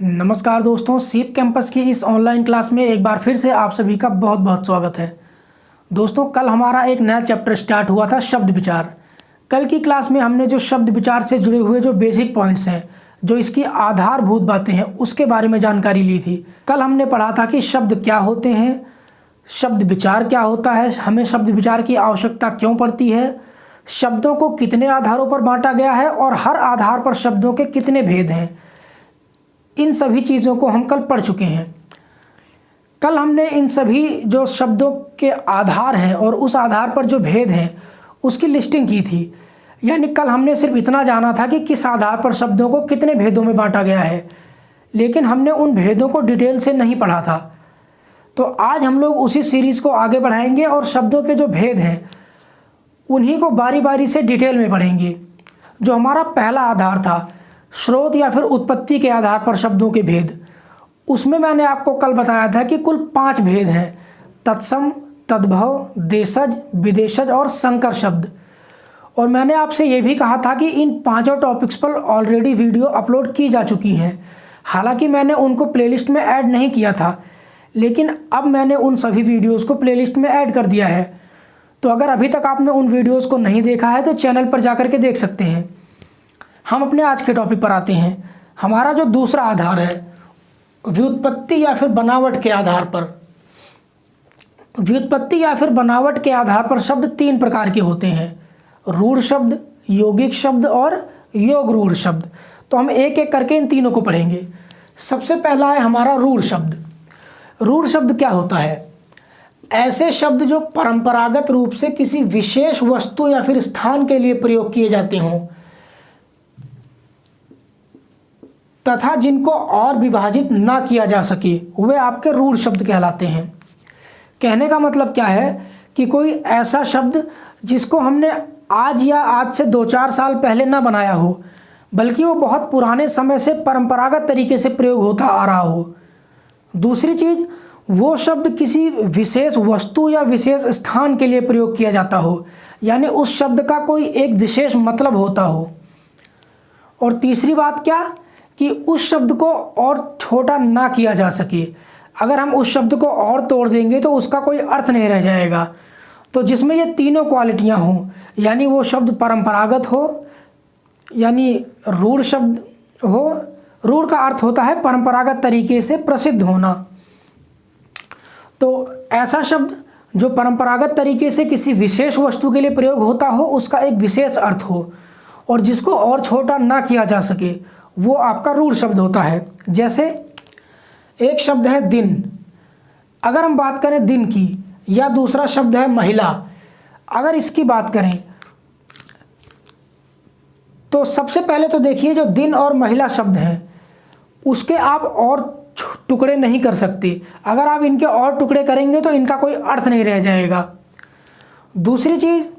नमस्कार दोस्तों, सीप कैंपस की इस ऑनलाइन क्लास में एक बार फिर से आप सभी का बहुत बहुत स्वागत है। दोस्तों, कल हमारा एक नया चैप्टर स्टार्ट हुआ था, शब्द विचार। कल की क्लास में हमने जो शब्द विचार से जुड़े हुए जो बेसिक पॉइंट्स हैं, जो इसकी आधारभूत बातें हैं, उसके बारे में जानकारी ली थी। कल हमने पढ़ा था कि शब्द क्या होते हैं, शब्द विचार क्या होता है, हमें शब्द विचार की आवश्यकता क्यों पड़ती है, शब्दों को कितने आधारों पर बांटा गया है और हर आधार पर शब्दों के कितने भेद हैं। इन सभी चीज़ों को हम कल पढ़ चुके हैं। कल हमने इन सभी जो शब्दों के आधार हैं और उस आधार पर जो भेद हैं उसकी लिस्टिंग की थी। यानी कल हमने सिर्फ इतना जाना था कि किस आधार पर शब्दों को कितने भेदों में बांटा गया है, लेकिन हमने उन भेदों को डिटेल से नहीं पढ़ा था। तो आज हम लोग उसी सीरीज़ को आगे बढ़ाएंगे और शब्दों के जो भेद हैं उन्हीं को बारी बारी से डिटेल में पढ़ेंगे। जो हमारा पहला आधार था, स्रोत या फिर उत्पत्ति के आधार पर शब्दों के भेद, उसमें मैंने आपको कल बताया था कि कुल 5 भेद हैं: तत्सम, तद्भव, देशज, विदेशज और संकर शब्द। और मैंने आपसे ये भी कहा था कि इन 5 टॉपिक्स पर ऑलरेडी वीडियो अपलोड की जा चुकी हैं। हालांकि मैंने उनको प्लेलिस्ट में ऐड नहीं किया था, लेकिन अब मैंने उन सभी वीडियोज़ को प्लेलिस्ट में ऐड कर दिया है। तो अगर अभी तक आपने उन वीडियोज़ को नहीं देखा है तो चैनल पर जाकर के देख सकते हैं। हम अपने आज के टॉपिक पर आते हैं। हमारा जो दूसरा आधार है, व्युत्पत्ति या फिर बनावट के आधार पर। व्युत्पत्ति या फिर बनावट के आधार पर शब्द 3 प्रकार के होते हैं: रूढ़ शब्द, यौगिक शब्द और योग रूढ़ शब्द। तो हम एक एक करके इन तीनों को पढ़ेंगे। सबसे पहला है हमारा रूढ़ शब्द। रूढ़ शब्द क्या होता है? ऐसे शब्द जो परंपरागत रूप से किसी विशेष वस्तु या फिर स्थान के लिए प्रयोग किए जाते हों तथा जिनको और विभाजित ना किया जा सके, वे आपके रूढ़ शब्द कहलाते हैं। कहने का मतलब क्या है कि कोई ऐसा शब्द जिसको हमने आज या आज से 2-4 साल पहले ना बनाया हो, बल्कि वो बहुत पुराने समय से परंपरागत तरीके से प्रयोग होता आ रहा हो। दूसरी चीज़, वो शब्द किसी विशेष वस्तु या विशेष स्थान के लिए प्रयोग किया जाता हो, यानी उस शब्द का कोई एक विशेष मतलब होता हो। और तीसरी बात क्या कि उस शब्द को और छोटा ना किया जा सके। अगर हम उस शब्द को और तोड़ देंगे तो उसका कोई अर्थ नहीं रह जाएगा। तो जिसमें ये तीनों क्वालिटियाँ हों, यानी वो शब्द परंपरागत हो, यानी रूढ़ शब्द हो। रूढ़ का अर्थ होता है परंपरागत तरीके से प्रसिद्ध होना। तो ऐसा शब्द जो परंपरागत तरीके से किसी विशेष वस्तु के लिए प्रयोग होता हो, उसका एक विशेष अर्थ हो और जिसको और छोटा ना किया जा सके, वो आपका रूढ़ शब्द होता है। जैसे एक शब्द है दिन। अगर हम बात करें दिन की, या दूसरा शब्द है महिला। अगर इसकी बात करें तो सबसे पहले तो देखिए, जो दिन और महिला शब्द हैं उसके आप और टुकड़े नहीं कर सकते। अगर आप इनके और टुकड़े करेंगे तो इनका कोई अर्थ नहीं रह जाएगा। दूसरी चीज़,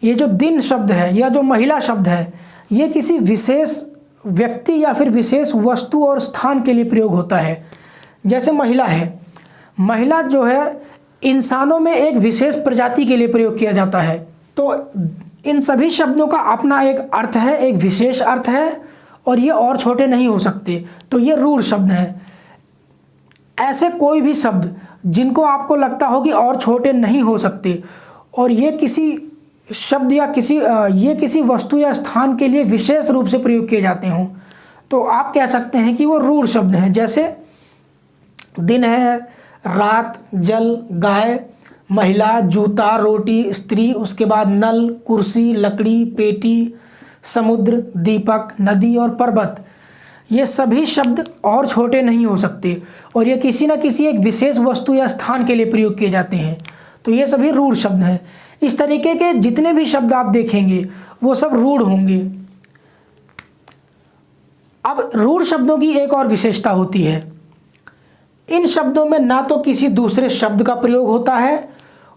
ये जो दिन शब्द है या जो महिला शब्द है, ये किसी विशेष व्यक्ति या फिर विशेष वस्तु और स्थान के लिए प्रयोग होता है। जैसे महिला है, महिला जो है इंसानों में एक विशेष प्रजाति के लिए प्रयोग किया जाता है। तो इन सभी शब्दों का अपना एक अर्थ है, एक विशेष अर्थ है, और ये और छोटे नहीं हो सकते। तो ये रूढ़ शब्द हैं। ऐसे कोई भी शब्द जिनको आपको लगता हो कि और छोटे नहीं हो सकते और ये किसी शब्द या किसी वस्तु या स्थान के लिए विशेष रूप से प्रयोग किए जाते हों, तो आप कह सकते हैं कि वो रूढ़ शब्द हैं। जैसे दिन है, रात, जल, गाय, महिला, जूता, रोटी, स्त्री, उसके बाद नल, कुर्सी, लकड़ी, पेटी, समुद्र, दीपक, नदी और पर्वत। ये सभी शब्द और छोटे नहीं हो सकते और ये किसी न किसी एक विशेष वस्तु या स्थान के लिए प्रयोग किए जाते हैं। तो ये सभी रूढ़ शब्द हैं। इस तरीके के जितने भी शब्द आप देखेंगे वो सब रूढ़ होंगे। अब रूढ़ शब्दों की एक और विशेषता होती है, इन शब्दों में ना तो किसी दूसरे शब्द का प्रयोग होता है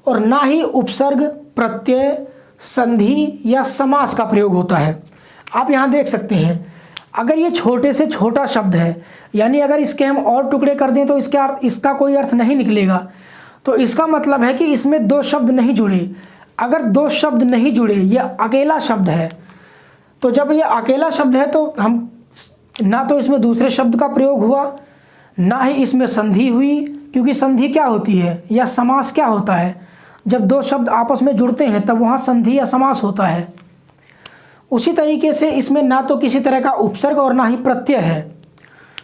और ना ही उपसर्ग, प्रत्यय, संधि या समास का प्रयोग होता है। आप यहाँ देख सकते हैं, अगर ये छोटे से छोटा शब्द है, यानी अगर इसके हम और टुकड़े कर दें तो इसका कोई अर्थ नहीं निकलेगा। तो इसका मतलब है कि इसमें 2 शब्द नहीं जुड़े। अगर 2 शब्द नहीं जुड़े, ये अकेला शब्द है, तो जब ये अकेला शब्द है तो हम ना तो इसमें दूसरे शब्द का प्रयोग हुआ, ना ही इसमें संधि हुई, क्योंकि संधि क्या होती है या समास क्या होता है, जब दो शब्द आपस में जुड़ते हैं तब वहाँ संधि या समास होता है। उसी तरीके से इसमें ना तो किसी तरह का उपसर्ग और ना ही प्रत्यय है,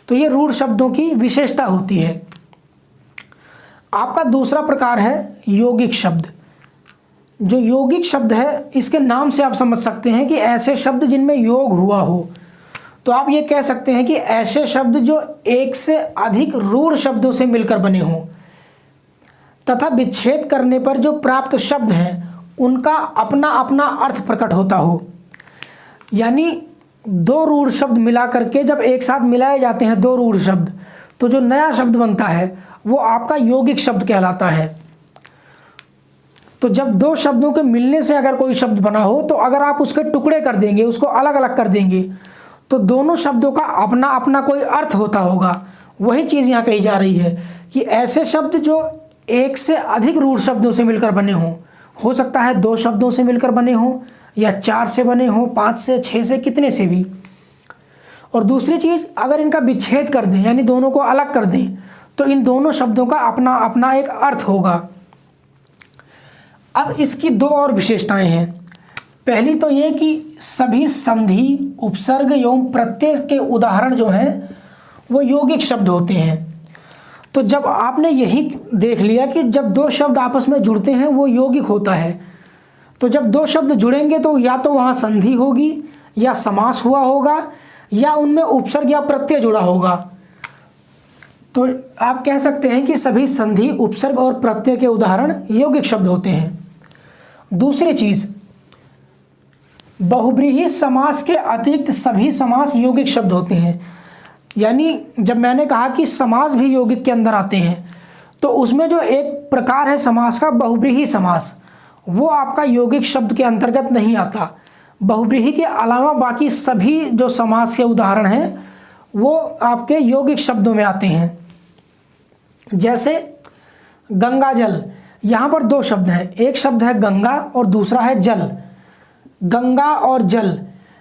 तो ये रूढ़ शब्दों की विशेषता होती है। आपका दूसरा प्रकार है यौगिक शब्द। जो यौगिक शब्द है, इसके नाम से आप समझ सकते हैं कि ऐसे शब्द जिनमें योग हुआ हो। तो आप ये कह सकते हैं कि ऐसे शब्द जो एक से अधिक रूढ़ शब्दों से मिलकर बने हों तथा विच्छेद करने पर जो प्राप्त शब्द हैं उनका अपना अपना अर्थ प्रकट होता हो। यानी दो रूढ़ शब्द मिला करके जब एक साथ मिलाए जाते हैं दो रूढ़ शब्द, तो जो नया शब्द बनता है वो आपका यौगिक शब्द कहलाता है। तो जब दो शब्दों के मिलने से अगर कोई शब्द बना हो, तो अगर आप उसके टुकड़े कर देंगे, उसको अलग अलग कर देंगे, तो दोनों शब्दों का अपना अपना कोई अर्थ होता होगा। वही चीज़ यहाँ कही जा रही है कि ऐसे शब्द जो एक से अधिक रूढ़ शब्दों से मिलकर बने हों, हो सकता है दो शब्दों से मिलकर बने हों या चार से बने हों, 5 से 6 से, कितने से भी। और दूसरी चीज़, अगर इनका विच्छेद कर दें यानी दोनों को अलग कर दें, तो इन दोनों शब्दों का अपना अपना एक अर्थ होगा। अब इसकी दो और विशेषताएं हैं। पहली तो ये कि सभी संधि, उपसर्ग एवं प्रत्यय के उदाहरण जो हैं वो यौगिक शब्द होते हैं। तो जब आपने यही देख लिया कि जब दो शब्द आपस में जुड़ते हैं वो यौगिक होता है, तो जब दो शब्द जुड़ेंगे तो या तो वहाँ संधि होगी या समास हुआ होगा या उनमें उपसर्ग या प्रत्यय जुड़ा होगा। तो आप कह सकते हैं कि सभी संधि, उपसर्ग और प्रत्यय के उदाहरण यौगिक शब्द होते हैं। दूसरी चीज़, बहुब्रीहि समास के अतिरिक्त सभी समास यौगिक शब्द होते हैं। यानी जब मैंने कहा कि समास भी यौगिक के अंदर आते हैं, तो उसमें जो एक प्रकार है समास का, बहुब्रीहि समास, वो आपका यौगिक शब्द के अंतर्गत नहीं आता। बहुब्रीहि के अलावा बाकी सभी जो समास के उदाहरण हैं वो आपके यौगिक शब्दों में आते हैं। जैसे गंगा जल, यहाँ पर दो शब्द हैं, एक शब्द है गंगा और दूसरा है जल। गंगा और जल,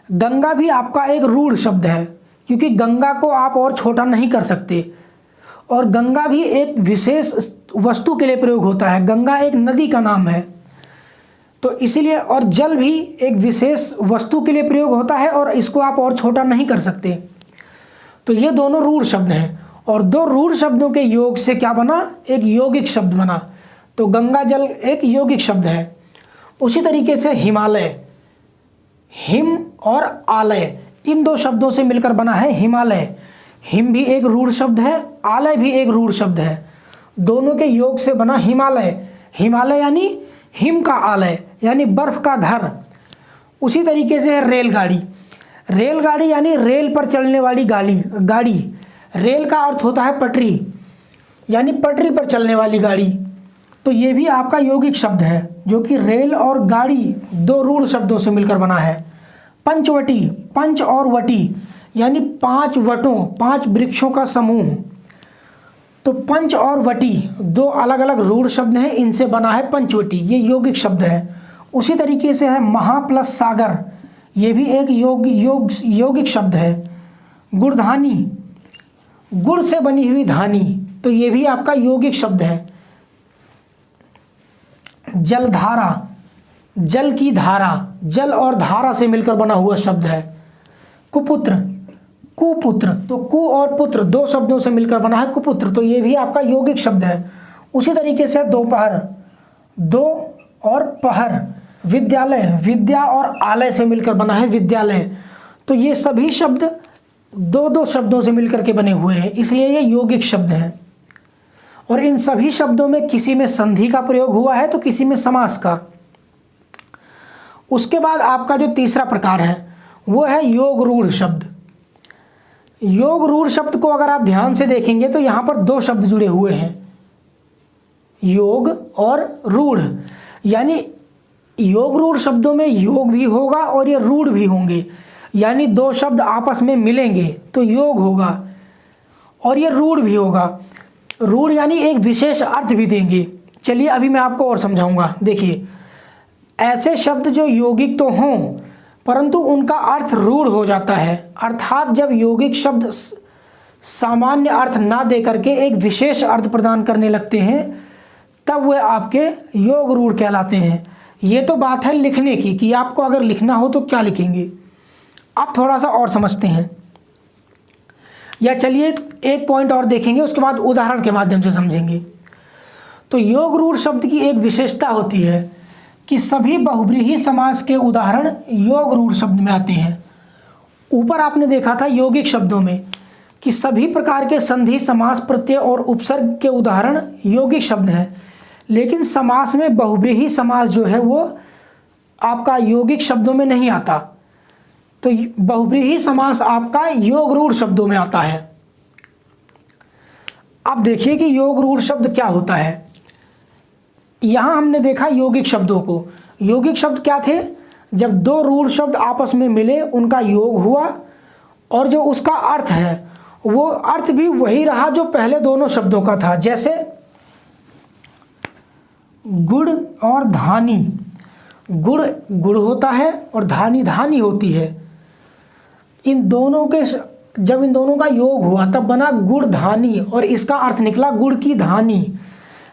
गंगा भी आपका एक रूढ़ शब्द है, क्योंकि गंगा को आप और छोटा नहीं कर सकते, और गंगा भी एक विशेष वस्तु के लिए प्रयोग होता है। गंगा एक नदी का नाम है, तो इसीलिए, और जल भी एक विशेष वस्तु के लिए प्रयोग होता है और इसको आप और छोटा नहीं कर सकते। तो ये दोनों रूढ़ शब्द हैं, और दो रूढ़ शब्दों के योग से क्या बना, एक यौगिक शब्द बना। तो गंगा जल एक यौगिक शब्द है। उसी तरीके से हिमालय, हिम और आलय, इन दो शब्दों से मिलकर बना है हिमालय। हिम भी एक रूढ़ शब्द है, आलय भी एक रूढ़ शब्द है, दोनों के योग से बना हिमालय। हिमालय यानी हिम का आलय, यानी बर्फ का घर। उसी तरीके से है रेलगाड़ी। रेलगाड़ी यानी रेल पर चलने वाली गाड़ी। रेल का अर्थ होता है पटरी, यानी पटरी पर चलने वाली गाड़ी। तो ये भी आपका यौगिक शब्द है, जो कि रेल और गाड़ी दो रूढ़ शब्दों से मिलकर बना है। पंचवटी, पंच और वटी, यानी 5 वटों, 5 वृक्षों का समूह। तो पंच और वटी दो अलग अलग रूढ़ शब्द हैं, इनसे बना है पंचवटी, ये यौगिक शब्द है। उसी तरीके से है महा प्लस सागर, ये भी एक यौगिक शब्द है। गुड़धानी, गुड़ से बनी हुई धानी, तो ये भी आपका यौगिक शब्द है। जलधारा, जल की धारा, जल और धारा से मिलकर बना हुआ शब्द है। कुपुत्र, कुपुत्र, तो कु और पुत्र दो शब्दों से मिलकर बना है कुपुत्र, तो ये भी आपका यौगिक शब्द है। उसी तरीके से दोपहर, दो और पहर। विद्यालय, विद्या और आलय से मिलकर बना है विद्यालय, तो ये सभी शब्द दो दो शब्दों से मिलकर के बने हुए हैं, इसलिए ये यौगिक शब्द हैं। और इन सभी शब्दों में किसी में संधि का प्रयोग हुआ है तो किसी में समास का। उसके बाद आपका जो तीसरा प्रकार है वो है योग रूढ़ शब्द। योग रूढ़ शब्द को अगर आप ध्यान से देखेंगे तो यहाँ पर दो शब्द जुड़े हुए हैं, योग और रूढ़। यानी योग रूढ़ शब्दों में योग भी होगा और ये रूढ़ भी होंगे, यानी दो शब्द आपस में मिलेंगे तो योग होगा और ये रूढ़ भी होगा। रूढ़ यानी एक विशेष अर्थ भी देंगे। चलिए अभी मैं आपको और समझाऊंगा। देखिए, ऐसे शब्द जो यौगिक तो हों परंतु उनका अर्थ रूढ़ हो जाता है। अर्थात जब यौगिक शब्द सामान्य अर्थ ना दे करके एक विशेष अर्थ प्रदान करने लगते हैं तब वे आपके योग रूढ़ कहलाते हैं। ये तो बात है लिखने की कि आपको अगर लिखना हो तो क्या लिखेंगे। अब थोड़ा सा और समझते हैं, या चलिए एक पॉइंट और देखेंगे, उसके बाद उदाहरण के माध्यम से समझेंगे। तो योग रूढ़ शब्द की एक विशेषता होती है कि सभी बहुब्रीहि समास के उदाहरण योग रूढ़ शब्द में आते हैं। ऊपर आपने देखा था यौगिक शब्दों में कि सभी प्रकार के संधि, समास, प्रत्यय और उपसर्ग के उदाहरण यौगिक शब्द हैं, लेकिन समास में बहुब्रीहि समास जो है वो आपका यौगिक शब्दों में नहीं आता। तो बहुब्रीहि समास आपका योग रूढ़ शब्दों में आता है। अब देखिए कि योग रूढ़ शब्द क्या होता है। यहाँ हमने देखा यौगिक शब्दों को। यौगिक शब्द क्या थे? जब दो रूढ़ शब्द आपस में मिले, उनका योग हुआ और जो उसका अर्थ है वो अर्थ भी वही रहा जो पहले दोनों शब्दों का था। जैसे गुड़ और धानी, गुड़ गुड़ होता है और धानी धानी होती है। इन दोनों के जब इन दोनों का योग हुआ तब बना गुड़ धानी और इसका अर्थ निकला गुड़ की धानी।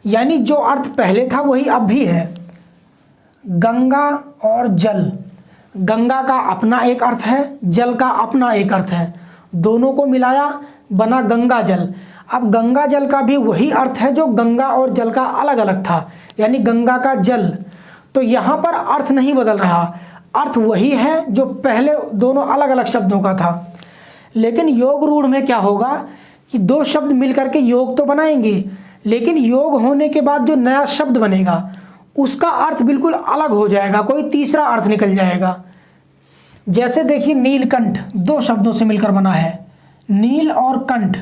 यानी जो अर्थ पहले था वही अब भी है। गंगा और जल, गंगा का अपना एक अर्थ है, जल का अपना एक अर्थ है, दोनों को मिलाया बना गंगा जल। अब गंगा जल का भी वही अर्थ है जो गंगा और जल का अलग अलग था, यानी गंगा का जल। तो यहाँ पर अर्थ नहीं बदल रहा, अर्थ वही है जो पहले दोनों अलग अलग शब्दों का था। लेकिन योग रूढ़ में क्या होगा कि दो शब्द मिलकर के योग तो बनाएंगे, लेकिन योग होने के बाद जो नया शब्द बनेगा उसका अर्थ बिल्कुल अलग हो जाएगा, कोई तीसरा अर्थ निकल जाएगा। जैसे देखिए नीलकंठ दो शब्दों से मिलकर बना है, नील और कंठ।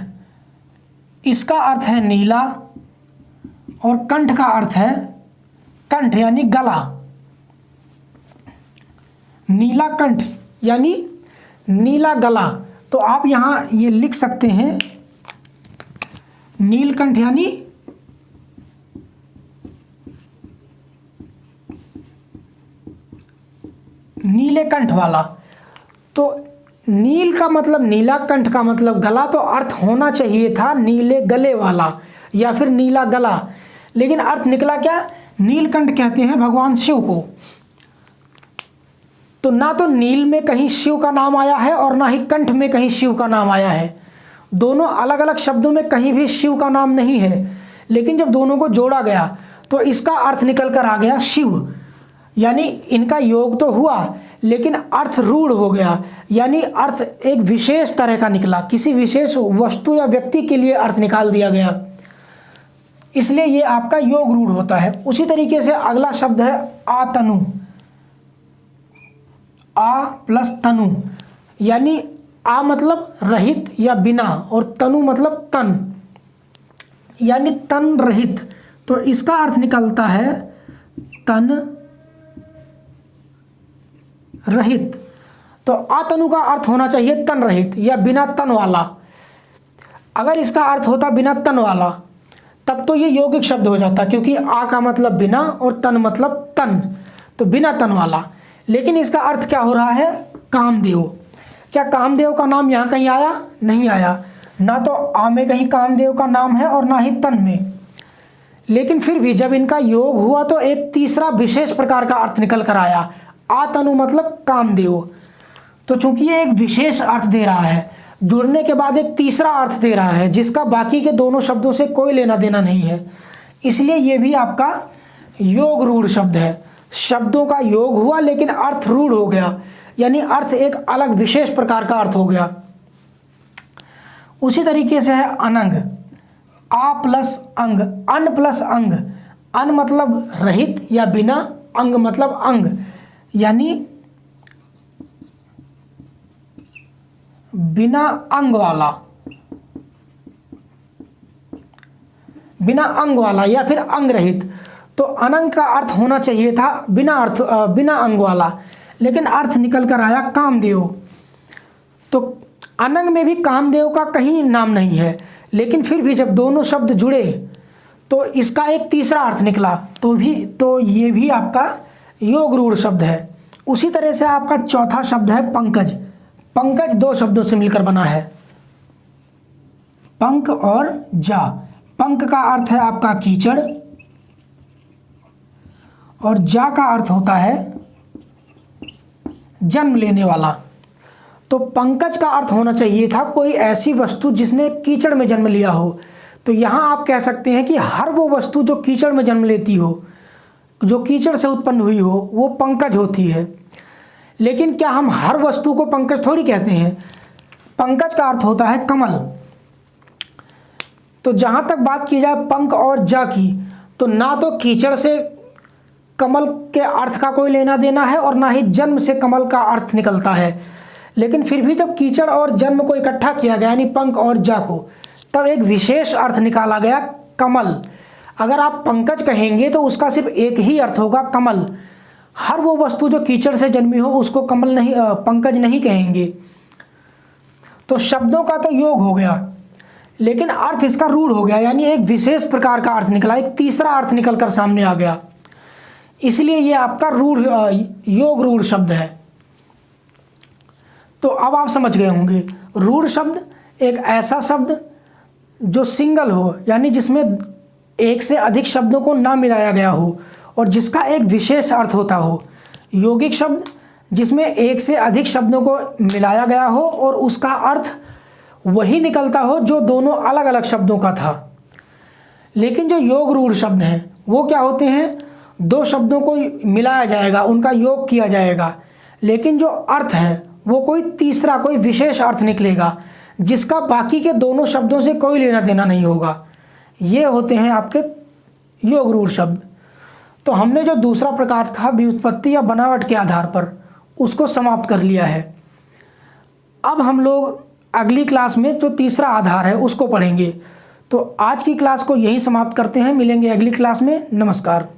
इसका अर्थ है नीला और कंठ का अर्थ है कंठ यानी गला। नीला कंठ यानी नीला गला। तो आप यहाँ ये लिख सकते हैं नीलकंठ यानी नीले कंठ वाला। तो नील का मतलब नीला, कंठ का मतलब गला, तो अर्थ होना चाहिए था नीले गले वाला या फिर नीला गला। लेकिन अर्थ निकला क्या? नीलकंठ कहते हैं भगवान शिव को। तो ना तो नील में कहीं शिव का नाम आया है और ना ही कंठ में कहीं शिव का नाम आया है। दोनों अलग अलग शब्दों में कहीं भी शिव का नाम नहीं है। लेकिन जब दोनों को जोड़ा गया तो इसका अर्थ निकल कर आ गया शिव। यानी इनका योग तो हुआ लेकिन अर्थ रूढ़ हो गया, यानी अर्थ एक विशेष तरह का निकला, किसी विशेष वस्तु या व्यक्ति के लिए अर्थ निकाल दिया गया, इसलिए ये आपका योग रूढ़ होता है। उसी तरीके से अगला शब्द है आतनु। आ प्लस तनु, यानी आ मतलब रहित या बिना और तनु मतलब तन, यानी तन रहित। तो इसका अर्थ निकलता है तन रहित। तो आतनु का अर्थ होना चाहिए तन रहित या बिना तन वाला। अगर इसका अर्थ होता बिना तन वाला तब तो ये यौगिक शब्द हो जाता, क्योंकि आ का मतलब बिना और तन मतलब तन, तो बिना तन वाला। लेकिन इसका अर्थ क्या हो रहा है? कामदेव। क्या कामदेव का नाम यहाँ कहीं आया? नहीं आया। ना तो आ में कहीं कामदेव का नाम है और ना ही तन में। लेकिन फिर भी जब इनका योग हुआ तो एक तीसरा विशेष प्रकार का अर्थ निकल कर आया, आतनु मतलब कामदेव। तो चूंकि ये एक विशेष अर्थ दे रहा है, जुड़ने के बाद एक तीसरा अर्थ दे रहा है जिसका बाकी के दोनों शब्दों से कोई लेना देना नहीं है, इसलिए ये भी आपका योग रूढ़ शब्द है। शब्दों का योग हुआ लेकिन अर्थ रूढ़ हो गया, यानी अर्थ एक अलग विशेष प्रकार का अर्थ हो गया। उसी तरीके से है अनंग। आ प्लस अंग, अन प्लस अंग। अन मतलब रहित या बिना, अंग मतलब अंग, यानी बिना अंग वाला, बिना अंग वाला या फिर अंग रहित। तो अनंग का अर्थ होना चाहिए था बिना अंग वाला, लेकिन अर्थ निकल कर आया कामदेव। तो अनंग में भी कामदेव का कहीं नाम नहीं है, लेकिन फिर भी जब दोनों शब्द जुड़े तो इसका एक तीसरा अर्थ निकला, तो ये भी आपका योग रूढ़ शब्द है। उसी तरह से आपका चौथा शब्द है पंकज। पंकज दो शब्दों से मिलकर बना है, पंक और जा। पंक का अर्थ है आपका कीचड़ और जा का अर्थ होता है जन्म लेने वाला। तो पंकज का अर्थ होना चाहिए था कोई ऐसी वस्तु जिसने कीचड़ में जन्म लिया हो। तो यहाँ आप कह सकते हैं कि हर वो वस्तु जो कीचड़ में जन्म लेती हो, जो कीचड़ से उत्पन्न हुई हो, वो पंकज होती है। लेकिन क्या हम हर वस्तु को पंकज थोड़ी कहते हैं। पंकज का अर्थ होता है कमल। तो जहाँ तक बात की जाए पंक और जा की, तो ना तो कीचड़ से कमल के अर्थ का कोई लेना देना है और ना ही जन्म से कमल का अर्थ निकलता है। लेकिन फिर भी जब कीचड़ और जन्म को इकट्ठा किया गया, यानी पंक और जा को, तब एक विशेष अर्थ निकाला गया, कमल। अगर आप पंकज कहेंगे तो उसका सिर्फ एक ही अर्थ होगा, कमल। हर वो वस्तु जो कीचड़ से जन्मी हो उसको कमल नहीं, पंकज नहीं कहेंगे। तो शब्दों का तो योग हो गया, लेकिन अर्थ इसका रूढ़ हो गया, यानी एक विशेष प्रकार का अर्थ निकला, एक तीसरा अर्थ निकलकर सामने आ गया। इसलिए ये आपका रूढ़, योग रूढ़ शब्द है। तो अब आप समझ गए होंगे, रूढ़ शब्द एक ऐसा शब्द जो सिंगल हो, यानी जिसमें एक से अधिक शब्दों को ना मिलाया गया हो और जिसका एक विशेष अर्थ होता हो। यौगिक शब्द जिसमें एक से अधिक शब्दों को मिलाया गया हो और उसका अर्थ वही निकलता हो जो दोनों अलग अलग शब्दों का था। लेकिन जो योग रूढ़ शब्द हैं वो क्या होते हैं, दो शब्दों को मिलाया जाएगा, उनका योग किया जाएगा, लेकिन जो अर्थ है वो कोई तीसरा, कोई विशेष अर्थ निकलेगा जिसका बाकी के दोनों शब्दों से कोई लेना देना नहीं होगा। ये होते हैं आपके योग रूढ़ शब्द। तो हमने जो दूसरा प्रकार था व्युत्पत्ति या बनावट के आधार पर, उसको समाप्त कर लिया है। अब हम लोग अगली क्लास में जो तीसरा आधार है उसको पढ़ेंगे। तो आज की क्लास को यहीं समाप्त करते हैं, मिलेंगे अगली क्लास में। नमस्कार।